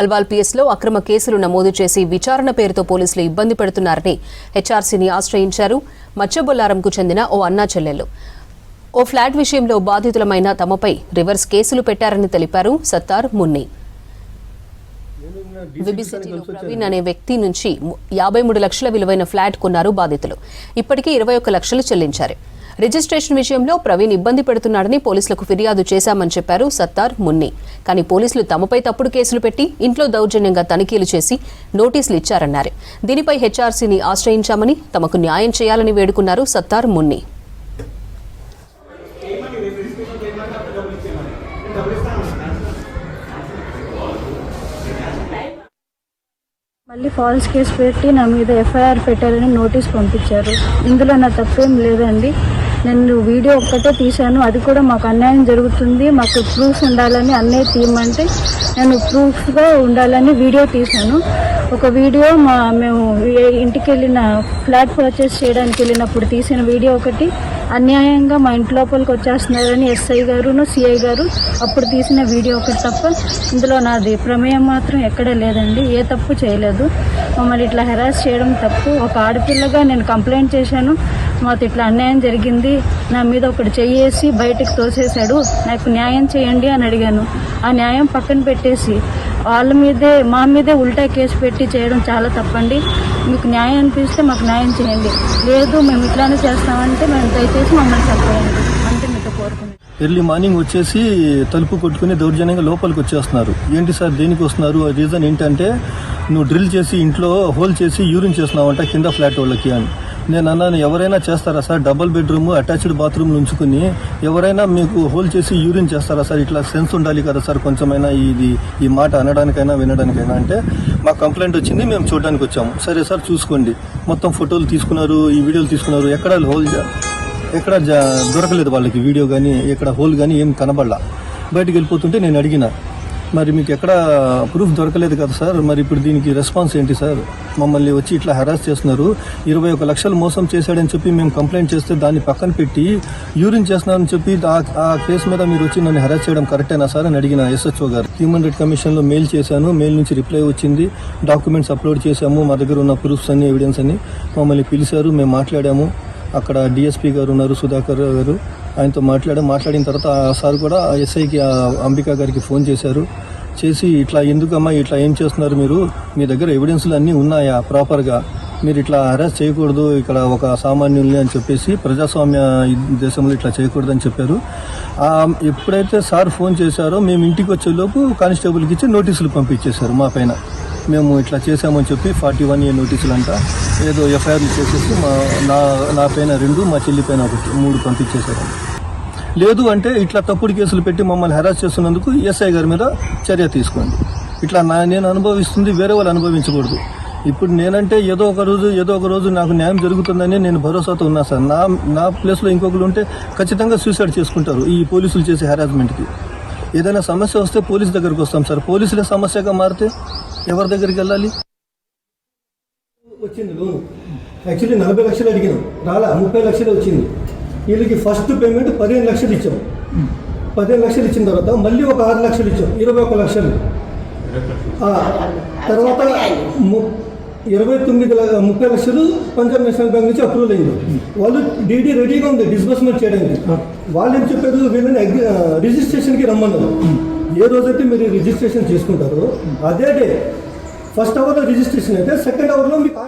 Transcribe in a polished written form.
అల్వాల్ పిఎస్లో అక్రమ కేసులు నమోదు చేసి విచారణ పేరుతో పోలీసులు ఇబ్బంది పెడుతున్నారని హెచ్ఆర్సీని ఆశ్రయించారు మచ్చబొల్లారంకు చెందిన ఓ అన్నా చెల్లెలు. ఓ ఫ్లాట్ విషయంలో బాధితులమైన తమపై రివర్స్ కేసులు పెట్టారని తెలిపారు సత్తార్ మున్ని. విబిసిటీలో ప్రవీణ్ అనే వ్యక్తి నుంచి 53 లక్షల విలువైన ఫ్లాట్ కొన్నారు బాధితులు. ఇప్పటికీ 21 లక్షలు చెల్లించారు. రిజిస్ట్రేషన్ విషయంలో ప్రవీణ్ ఇబ్బంది పెడుతున్నాడని పోలీసులకు ఫిర్యాదు చేశామని చెప్పారు సత్తార్ మున్ని. కానీ పోలీసులు తమపై తప్పుడు కేసులు పెట్టి ఇంట్లో దౌర్జన్యంగా తనిఖీలు చేసి నోటీసులు ఇచ్చారన్నారు. దీనిపై హెచ్ఆర్సీని ఆశ్రయించామని, తమకు న్యాయం చేయాలని వేడుకున్నారు సత్తార్ మున్ని. మళ్ళీ ఫాల్స్ కేసు పెట్టి నా మీద ఎఫ్ఐఆర్ పెట్టాలని నోటీస్ పంపించారు. ఇందులో నా తప్పేం లేదండి. నేను వీడియో ఒక్కటే తీశాను. అది కూడా మాకు అన్యాయం జరుగుతుంది, మాకు ప్రూఫ్ ఉండాలని అన్నయ్య తీయమంటే నేను ప్రూఫ్గా ఉండాలని వీడియో తీశాను. ఒక వీడియో మేము ఇంటికి వెళ్ళిన ఫ్లాట్ పర్చేస్ చేయడానికి వెళ్ళినప్పుడు తీసిన వీడియో ఒకటి, అన్యాయంగా మా ఇంటి లోపలికి వచ్చేస్తున్నారని ఎస్ఐ గారును సిఐ గారు అప్పుడు తీసిన వీడియో ఒకటి తప్ప ఇందులో నాది ప్రమేయం మాత్రం ఎక్కడే లేదండి. ఏ తప్పు చేయలేదు. మమ్మల్ని ఇట్లా హెరాస్ చేయడం తప్పు. ఒక ఆడపిల్లగా నేను కంప్లైంట్ చేశాను, మాకు ఇట్లా అన్యాయం జరిగింది, నా మీద ఒకటి చెయ్యేసి బయటకు తోసేశాడు, నాకు న్యాయం చేయండి అని అడిగాను. ఆ న్యాయం పక్కన పెట్టేసి మా మీదే ఉల్టా కేసు పెట్టి చేయడం చాలా తప్పండి. మీకు న్యాయం అనిపిస్తే మాకు న్యాయం చేయండి, లేదు మేము ఇట్లానే చేస్తామంటే మేము దయచేసి మమ్మల్ని చెప్పండి అంటే మీతో కోరుకున్నాను. ఎర్లీ మార్నింగ్ వచ్చేసి తలుపు కొట్టుకుని దౌర్జన్యంగా లోపలికి వచ్చేస్తున్నారు. ఏంటి సార్ దేనికి వస్తున్నారు? రీజన్ ఏంటంటే నువ్వు డ్రిల్ చేసి ఇంట్లో హోల్ చేసి యూరిన్ చేస్తున్నావంట కింద ఫ్లాట్ వాళ్ళకి అని. నేను అన్నాను, ఎవరైనా చేస్తారా sir? Double bedroom attached bathroom ఉంచుకుని ఎవరైనా మీకు హోల్ చేసి యూరిన్ చేస్తారా సార్? ఇట్లా సెన్స్ ఉండాలి కదా సార్ కొంచెమైనా, ఈ మాట అనడానికైనా వినడానికైనా అంటే మా కంప్లైంట్ వచ్చింది, మేము చూడడానికి వచ్చాము. సరే సార్ చూసుకోండి. మొత్తం ఫోటోలు తీసుకున్నారు, ఈ వీడియోలు తీసుకున్నారు. ఎక్కడ దొరకలేదు వాళ్ళకి వీడియో కానీ, ఎక్కడ హోల్ కానీ ఏం కనబడలా. బయటకు వెళ్ళిపోతుంటే నేను అడిగిన, మరి మీకు ఎక్కడ ప్రూఫ్ దొరకలేదు కదా సార్, మరి ఇప్పుడు దీనికి రెస్పాన్స్ ఏంటి సార్? మమ్మల్ని వచ్చి ఇట్లా హెరాస్ చేస్తున్నారు, 21 లక్షలు మోసం చేశాడని చెప్పి మేము కంప్లైంట్ చేస్తే దాన్ని పక్కన పెట్టి యూరిన్ చేస్తున్నారని చెప్పి ఆ కేసు మీద మీరు వచ్చి నన్ను హెరాస్ చేయడం కరెక్టేనా సార్ అని అడిగిన ఎస్హెచ్ఓ గారు. హ్యూమన్ రైట్ కమిషన్లో మెయిల్ చేశాను, మెయిల్ నుంచి రిప్లై వచ్చింది, డాక్యుమెంట్స్ అప్లోడ్ చేశాము, మా దగ్గర ఉన్న ప్రూఫ్స్ అన్ని ఎవిడెన్స్ అన్ని. మమ్మల్ని పిలిచారు, మేము మాట్లాడాము. అక్కడ డిఎస్పీ గారు ఉన్నారు, సుధాకర్ గారు, ఆయనతో మాట్లాడిన తర్వాత ఆ సార్ కూడా ఎస్ఐకి అంబికా గారికి ఫోన్ చేశారు. చేసి ఇట్లా ఎందుకమ్మా ఇట్లా ఏం చేస్తున్నారు మీరు? మీ దగ్గర ఎవిడెన్స్లు అన్నీ ఉన్నాయా ప్రాపర్గా? మీరు ఇట్లా అరెస్ట్ చేయకూడదు ఇక్కడ ఒక సామాన్యుల్ని అని చెప్పేసి, ప్రజాస్వామ్య దేశంలో ఇట్లా చేయకూడదు అని చెప్పారు. ఎప్పుడైతే సార్ ఫోన్ చేశారో మేము ఇంటికి వచ్చేలోపు కానిస్టేబుల్కి ఇచ్చి నోటీసులు పంపించేశారు మా పైన. మేము ఇట్లా చేశామని చెప్పి 41A నోటీసులు అంట, ఏదో ఎఫ్ఐఆర్లు చేసేసి నా పైన 2, మా చెల్లి పైన 1, 3 పంపించేశారు. లేదు అంటే ఇట్లా తప్పుడు కేసులు పెట్టి మమ్మల్ని హెరాస్ చేస్తున్నందుకు ఎస్ఐ గారి మీద చర్య తీసుకోండి. ఇట్లా నేను అనుభవిస్తుంది వేరే వాళ్ళు అనుభవించకూడదు. ఇప్పుడు నేనంటే ఏదో ఒక రోజు నాకు న్యాయం జరుగుతుందని నేను భరోసాతో ఉన్నా సార్. నా ప్లేస్లో ఇంకొకరు ఉంటే ఖచ్చితంగా సూసైడ్ చేసుకుంటారు ఈ పోలీసులు చేసే హెరాస్మెంట్కి. ఏదైనా సమస్య వస్తే పోలీసు దగ్గరికి వస్తాం సార్. పోలీసులే సమస్యగా మారితే ఎవరి దగ్గరికి వెళ్ళాలి? వచ్చింది లోను యాక్చువల్లీ 40 లక్షలు అడిగినాం, రాలా, 30 లక్షలు వచ్చింది. వీళ్ళకి ఫస్ట్ పేమెంట్ 15 లక్షలు ఇచ్చాం. 15 లక్షలు ఇచ్చిన తర్వాత మళ్ళీ ఒక 6 లక్షలు ఇచ్చాం, 21 లక్షలు. తర్వాత 30 లక్షలు పంజాబ్ నేషనల్ బ్యాంక్ నుంచి అప్రూవల్ అయింది. వాళ్ళు డీడీ రెడీగా ఉంది డిస్బర్స్మెంట్ చేయడానికి. వాళ్ళు ఏం చెప్పారు, వీళ్ళని రిజిస్ట్రేషన్కి రమ్మన్నారు. ఏ రోజైతే మీరు రిజిస్ట్రేషన్ చేసుకుంటారో అదే డే ఫస్ట్ అవర్లో రిజిస్ట్రేషన్ అయితే సెకండ్ అవర్లో మీకు